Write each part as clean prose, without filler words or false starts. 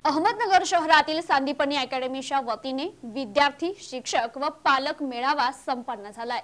अहमदनगर शहरातील सांदीपनी अकॅडमीच्या वतीने विद्यार्थी, शिक्षक व पालक मेळावा संपन्न झालाय।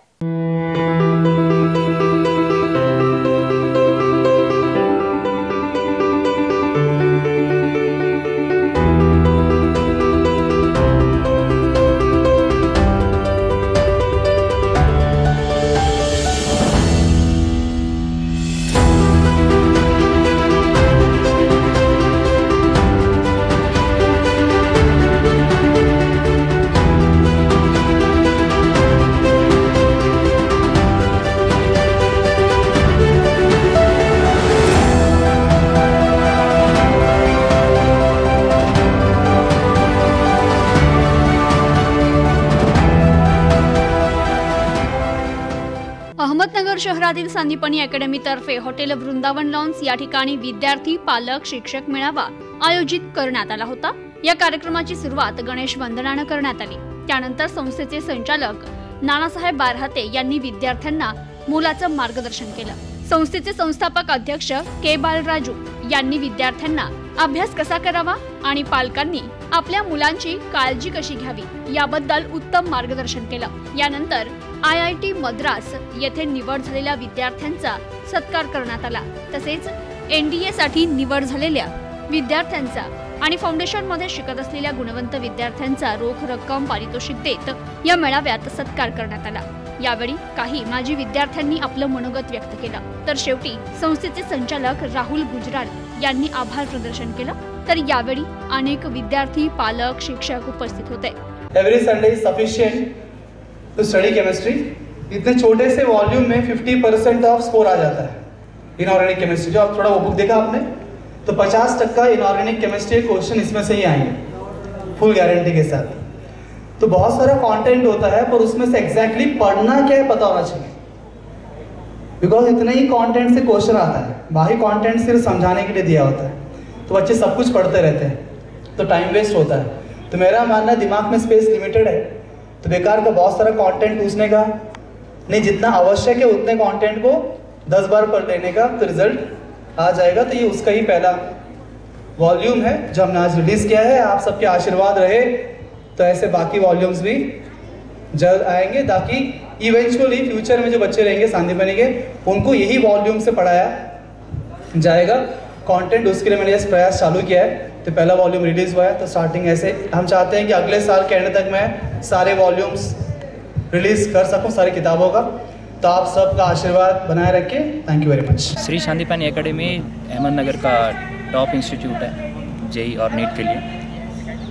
अहमदनगर शहरातील सांदीपनी अकॅडमी तर्फे हॉटेल वृंदावन लॉन्स या ठिकाणी विद्यार्थी, पालक, शिक्षक मेळावा आयोजित करण्यात आला होता। या कार्यक्रमाची सुरुवात गणेश वंदनाने करण्यात आली। त्यानंतर संस्थेचे संचालक नानासाहेब बारहाते यांनी विद्यार्थ्यांना मोलाचं मार्गदर्शन केलं। संस्थेचे संस्थापक अध्यक्ष के बालराजू यांनी विद्यार्थ्यांना अभ्यास कसा करावा आणि पालकांनी आपल्या मुलांची काळजी कशी घ्यावी याबद्दल उत्तम मार्गदर्शन केलं। यानंतर IIT मद्रास येथे निवड झालेल्या विद्यार्थ्यांचा सत्कार करण्यात आला। तसेच NDA साठी निवड झालेल्या विद्यार्थ्यांचा आणि फाउंडेशन मध्ये शिकत असलेल्या गुणवंत विद्यार्थ्यांचा रोख रक्कम पारितोषिक देत या मेळाव्यात सत्कार करण्यात आला। यावेळी काही माजी विद्यार्थ्यांनी आपलं मनोगत व्यक्त केलं, तर शेवटी संस्थेचे संचालक राहुल गुजराल यांनी आभार प्रदर्शन केलं। तर यावेळी अनेक विद्यार्थी, पालक, शिक्षक उपस्थित होते। Every Sunday is sufficient to study chemistry. इतने छोटे से वॉल्यूम में 50% ऑफ स्कोर आ जाता है इनऑर्गेनिक केमिस्ट्री। जो आप थोड़ा वो बुक देखा आपने, तो 50% इनऑर्गेनिक केमिस्ट्री क्वेश्चन इसमें से ही आएंगे फुल गारंटी के साथ। तो बहुत सारा कंटेंट होता है, पर उसमें से एग्जैक्टली पढ़ना क्या है पता होना चाहिए, बिकॉज इतने ही कंटेंट से क्वेश्चन आता है। बाकी कंटेंट सिर्फ समझाने के लिए दिया होता है, तो बच्चे सब कुछ पढ़ते रहते हैं, तो टाइम वेस्ट होता है। तो मेरा मानना दिमाग में स्पेस लिमिटेड है, तो बेकार का बहुत सारा कंटेंट पूछने का नहीं, जितना आवश्यक है उतने कंटेंट को 10 बार पढ़ लेने का, तो रिजल्ट आ जाएगा। तो ये उसका ही पहला वॉल्यूम है जो हमने आज रिलीज किया है। आप सबके आशीर्वाद रहे तो ऐसे बाकी वॉल्यूम्स भी जल्द आएंगे, ताकि इवेंचुअली फ्यूचर में जो बच्चे रहेंगे सांदीपनी के, उनको यही वॉल्यूम से पढ़ाया जाएगा कंटेंट। उसके लिए मैंने ये प्रयास चालू किया है। तो पहला वॉल्यूम रिलीज हुआ है, तो स्टार्टिंग ऐसे हम चाहते हैं कि अगले साल के एंड तक मैं सारे वॉल्यूम्स रिलीज कर सकूं सारी किताबों का। तो आप सबका आशीर्वाद बनाए रखें। Thank you very much. Shri Sandipani academy Ahmednagar का टॉप इंस्टीट्यूट है JEE और नीट के लिए,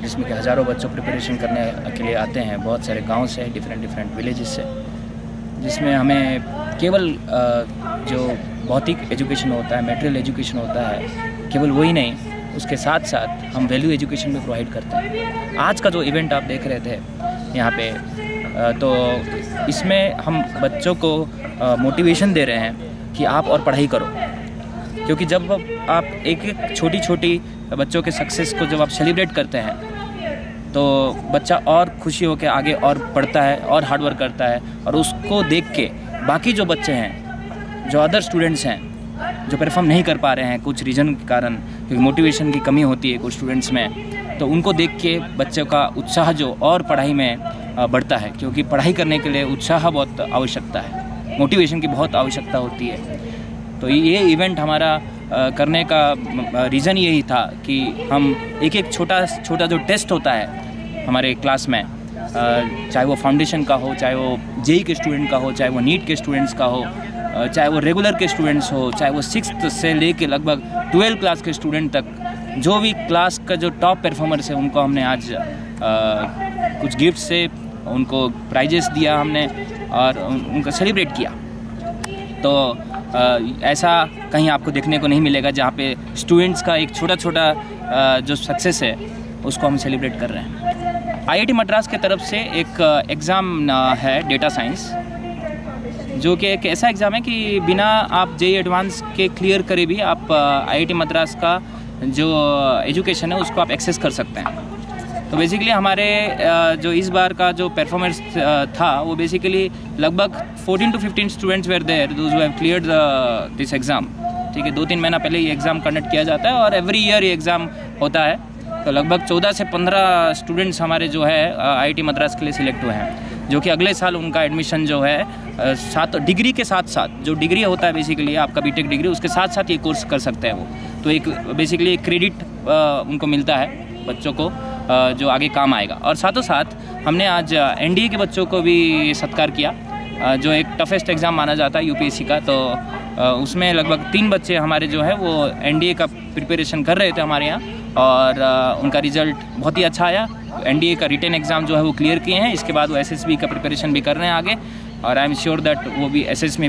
जिसमें कि हज़ारों बच्चों प्रिपरेशन करने के लिए आते हैं बहुत सारे गांव से, डिफरेंट विलेजेस से, जिसमें हमें केवल जो भौतिक एजुकेशन होता है, मटेरियल एजुकेशन होता है, केवल वही नहीं, उसके साथ साथ हम वैल्यू एजुकेशन भी प्रोवाइड करते हैं। आज का जो इवेंट आप देख रहे थे यहाँ पे, तो इसमें हम बच्चों को मोटिवेशन दे रहे हैं कि आप और पढ़ाई करो, क्योंकि जब आप एक छोटी बच्चों के सक्सेस को जब आप सेलिब्रेट करते हैं, तो बच्चा और खुशी होकर आगे और पढ़ता है और हार्ड वर्क करता है। और उसको देख के बाकी जो बच्चे हैं, जो अदर स्टूडेंट्स हैं, जो परफॉर्म नहीं कर पा रहे हैं कुछ रीज़न के कारण, क्योंकि मोटिवेशन की कमी होती है कुछ स्टूडेंट्स में, तो उनको देख के बच्चों का उत्साह जो और पढ़ाई में बढ़ता है, क्योंकि पढ़ाई करने के लिए उत्साह बहुत आवश्यकता है, मोटिवेशन की बहुत आवश्यकता होती है। तो ये इवेंट हमारा करने का रीज़न यही था कि हम एक छोटा जो टेस्ट होता है हमारे क्लास में, चाहे वो फाउंडेशन का हो, चाहे वो JEE के स्टूडेंट का हो, चाहे वो नीट के स्टूडेंट्स का हो, चाहे वो रेगुलर के स्टूडेंट्स हो, चाहे वो 6th से लेके लगभग 12 क्लास के स्टूडेंट तक, जो भी क्लास का जो टॉप परफॉर्मर्स है, उनको हमने आज कुछ गिफ्ट से उनको प्राइजेस दिया हमने और उनका सेलिब्रेट किया। तो ऐसा कहीं आपको देखने को नहीं मिलेगा, जहाँ पे स्टूडेंट्स का एक छोटा जो सक्सेस है उसको हम सेलिब्रेट कर रहे हैं। IIT मद्रास के तरफ से एक एग्ज़ाम है डेटा साइंस, जो कि एक ऐसा एग्ज़ाम है कि बिना आप JEE एडवांस के क्लियर करे भी आप IIT मद्रास का जो एजुकेशन है उसको आप एक्सेस कर सकते हैं। तो बेसिकली हमारे जो इस बार का जो परफॉर्मेंस था, वो बेसिकली लगभग 14 to 15 students were there those who have cleared this exam. ठीक है, 2-3 महीना पहले ये एग्ज़ाम कंडक्ट किया जाता है और एवरी ईयर ये एग्ज़ाम होता है। तो लगभग 14 से 15 स्टूडेंट्स हमारे जो है IIT मद्रास के लिए सिलेक्ट हुए हैं, जो कि अगले साल उनका एडमिशन जो है साथ डिग्री के साथ साथ, जो डिग्री होता है बेसिकली आपका बीटेक डिग्री, उसके साथ साथ ये कोर्स कर सकते हैं वो। तो एक बेसिकली एक क्रेडिट उनको मिलता है बच्चों को, जो आगे काम आएगा। और साथों साथ हमने आज NDA के बच्चों को भी सत्कार किया, जो एक टफेस्ट एग्ज़ाम माना जाता है UPSC का। तो उसमें लगभग 3 बच्चे हमारे जो है वो NDA का प्रिपरेशन कर रहे थे हमारे यहाँ, और उनका रिज़ल्ट बहुत ही अच्छा आया। NDA का रिटन एग्ज़ाम जो है वो क्लियर किए हैं, इसके बाद वो SSB का प्रिपरेशन भी कर रहे हैं आगे, और आई एम श्योर दैट वो भी SSB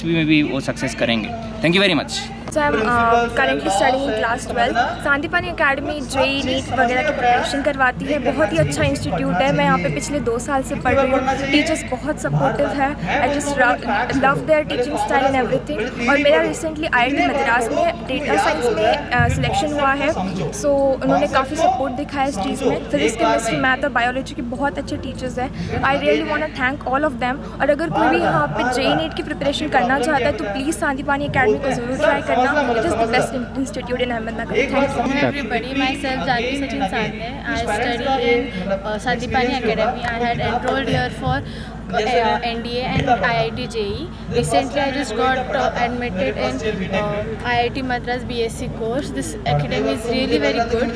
में भी वो सक्सेस करेंगे। Thank you very much. So I'm currently studying in class 12. Sandipani academy JEE NEET वगैरह की प्रिपरेशन करवाती है। बहुत ही अच्छा इंस्टीट्यूट है। मैं यहाँ पे पिछले 2 साल से पढ़ रही हूँ। टीचर्स बहुत सपोर्टिव है। I just love there teaching style and everything. और मेरा रिसेंटली IIT मद्रास में डेटा साइंस में सिलेक्शन हुआ है। सो उन्होंने काफ़ी सपोर्ट दिखाया इस चीज़ में। फिजिक्स, केमिस्ट्री, मैथ और बायोलॉजी के बहुत अच्छे टीचर्स हैं। I really want to thank all of them. और अगर कोई भी यहाँ पे JEE नीट की प्रिपरेशन करना चाहता है तो प्लीज़ सांदीपनि एकेडमी को ज़रूर ट्राई करना। It is the best institute in Ahmednagar. Thank you. Hello everybody, myself Janvi Sachin Sandle. I study in Sandeepani Academy. I had enrolled here for NDA and IIT JEE. Recently I just got admitted in IIT Madras BSc course. This academy is really very good.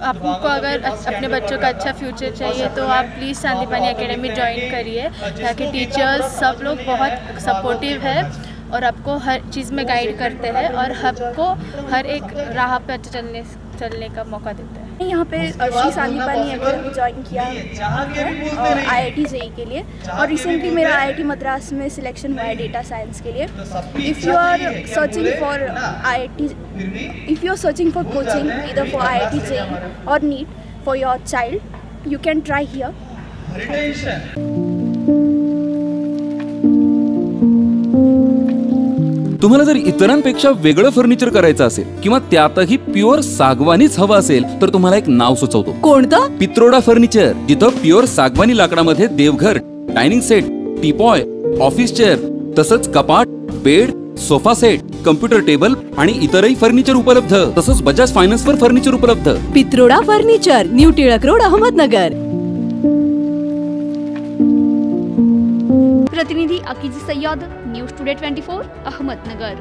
आपको अगर अपने बच्चों का अच्छा future चाहिए तो आप please Sandipani academy join करिए, ताकि टीचर्स सब लोग बहुत सपोर्टिव है और आपको हर चीज़ में गाइड करते हैं और आपको हर एक राह पर चलने का मौका देते हैं। यहाँ पे श्री सांदीपनि एकेडमी ज्वाइन किया है IIT JEE के लिए, और रिसेंटली मेरा IIT मद्रास में सिलेक्शन हुआ है डेटा साइंस के लिए। If you are searching for coaching either for IIT JEE और NEET for your child, you can try here. तुम्हाला जर इतरांपेक्षा वेगळं फर्निचर करायचं असेल किंवा त्यातही प्युअर सागवानीच हवं असेल तर तुम्हाला एक नाव सुचवतो। कोणतं? पित्रोडा फर्निचर, जिथं प्युअर सागवानी लाकडामध्ये देवघर, dining set, teapoy, office chair, तसंच कपाट, bed, sofa set, computer table आणि इतरही फर्निचर उपलब्ध, तसंच बजाज फायनान्स वर फर्निचर उपलब्ध। Pitroda furniture, new Tilak road, Ahmednagar. प्रतिनिधी अकीज सय्यद, न्यूज टुडे 24, अहमदनगर।